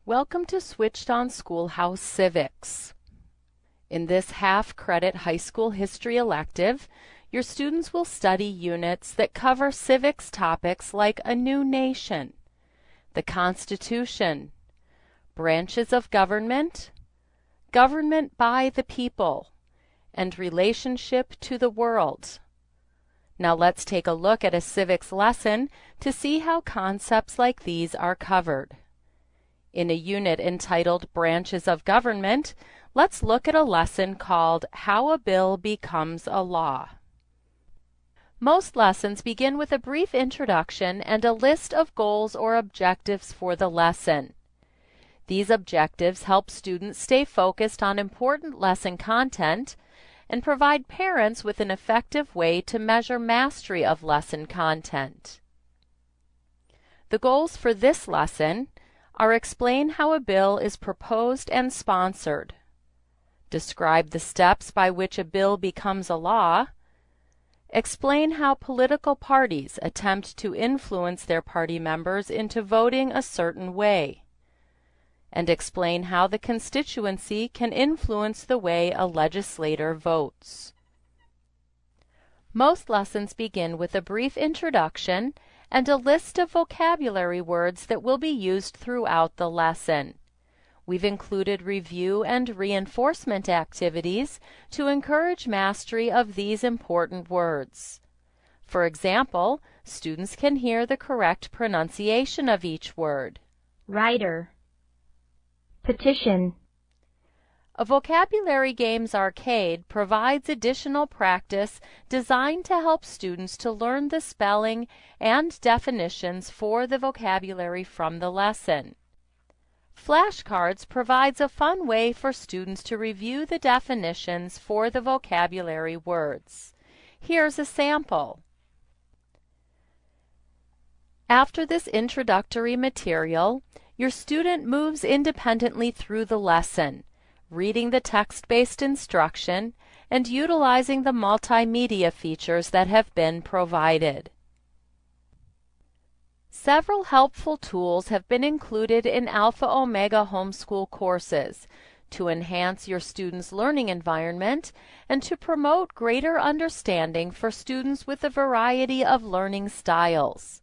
Welcome to Switched On Schoolhouse Civics. In this half-credit high school history elective, your students will study units that cover civics topics like a new nation, the Constitution, branches of government, government by the people, and relationship to the world. Now let's take a look at a civics lesson to see how concepts like these are covered. In a unit entitled Branches of Government, let's look at a lesson called How a Bill Becomes a Law. Most lessons begin with a brief introduction and a list of goals or objectives for the lesson. These objectives help students stay focused on important lesson content and provide parents with an effective way to measure mastery of lesson content. The goals for this lesson are: explain how a bill is proposed and sponsored, describe the steps by which a bill becomes a law, explain how political parties attempt to influence their party members into voting a certain way, and explain how the constituency can influence the way a legislator votes. Most lessons begin with a brief introduction and a list of vocabulary words that will be used throughout the lesson. We've included review and reinforcement activities to encourage mastery of these important words. For example, students can hear the correct pronunciation of each word. Writer, petition. A Vocabulary Games arcade provides additional practice designed to help students to learn the spelling and definitions for the vocabulary from the lesson. Flashcards provides a fun way for students to review the definitions for the vocabulary words. Here's a sample. After this introductory material, your student moves independently through the lesson, reading the text-based instruction and utilizing the multimedia features that have been provided. Several helpful tools have been included in Alpha Omega homeschool courses to enhance your students' learning environment and to promote greater understanding for students with a variety of learning styles.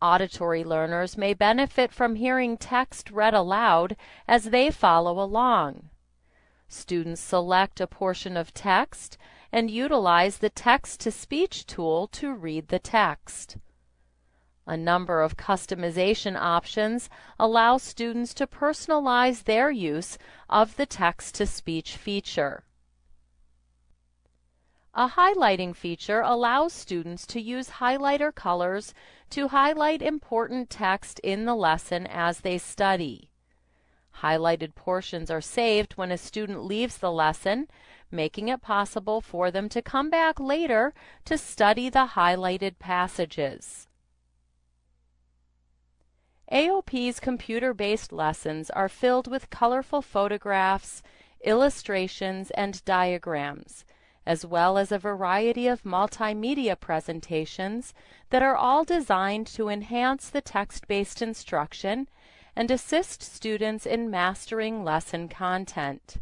Auditory learners may benefit from hearing text read aloud as they follow along. Students select a portion of text and utilize the text-to-speech tool to read the text. A number of customization options allow students to personalize their use of the text-to-speech feature. A highlighting feature allows students to use highlighter colors to highlight important text in the lesson as they study. Highlighted portions are saved when a student leaves the lesson, making it possible for them to come back later to study the highlighted passages. AOP's computer-based lessons are filled with colorful photographs, illustrations, and diagrams, as well as a variety of multimedia presentations that are all designed to enhance the text-based instruction and assist students in mastering lesson content.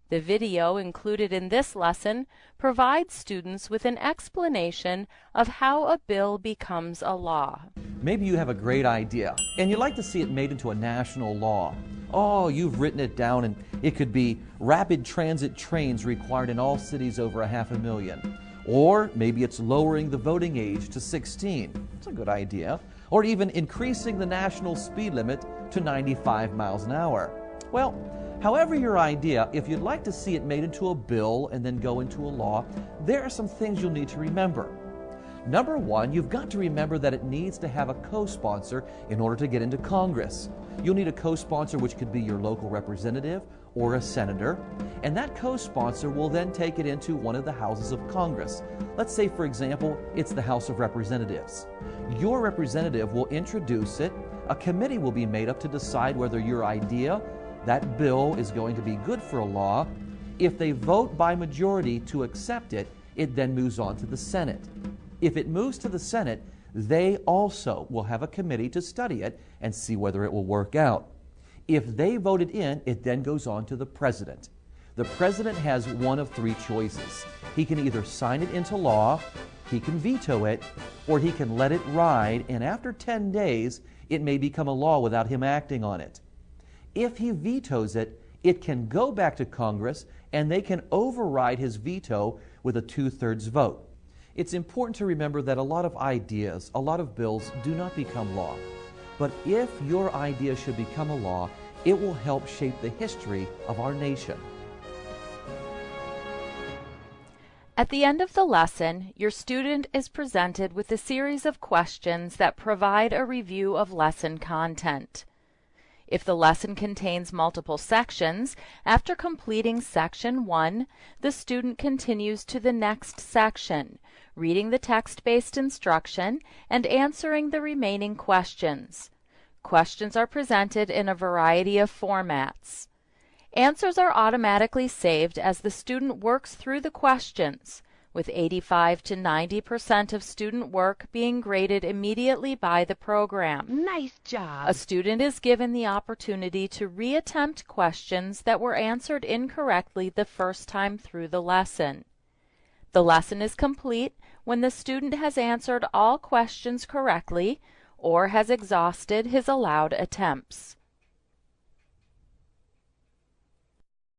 The video included in this lesson provides students with an explanation of how a bill becomes a law. Maybe you have a great idea and you'd like to see it made into a national law. Oh, you've written it down and it could be rapid transit trains required in all cities over 500,000. Or maybe it's lowering the voting age to 16. It's a good idea. Or even increasing the national speed limit to 95 miles an hour. Well, however your idea, if you'd like to see it made into a bill and then go into a law, there are some things you'll need to remember. Number one, you've got to remember that it needs to have a co-sponsor in order to get into Congress. You'll need a co-sponsor, which could be your local representative or a senator, and that co-sponsor will then take it into one of the houses of Congress. Let's say, for example, it's the House of Representatives. Your representative will introduce it. A committee will be made up to decide whether your idea, that bill, is going to be good for a law. If they vote by majority to accept it, it then moves on to the Senate. If it moves to the Senate, They also will have a committee to study it and see whether it will work out. If they vote it in, it then goes on to the president. The president has one of three choices. He can either sign it into law, he can veto it, or he can let it ride, and after 10 days, it may become a law without him acting on it. If he vetoes it, it can go back to Congress, and they can override his veto with a 2/3 vote. It's important to remember that a lot of ideas, a lot of bills do not become law. But if your idea should become a law, it will help shape the history of our nation. At the end of the lesson, your student is presented with a series of questions that provide a review of lesson content. If the lesson contains multiple sections, after completing section 1, the student continues to the next section, reading the text-based instruction and answering the remaining questions. Questions are presented in a variety of formats. Answers are automatically saved as the student works through the questions, with 85 to 90% of student work being graded immediately by the program. Nice job. A student is given the opportunity to reattempt questions that were answered incorrectly the first time through the lesson. The lesson is complete when the student has answered all questions correctly or has exhausted his allowed attempts.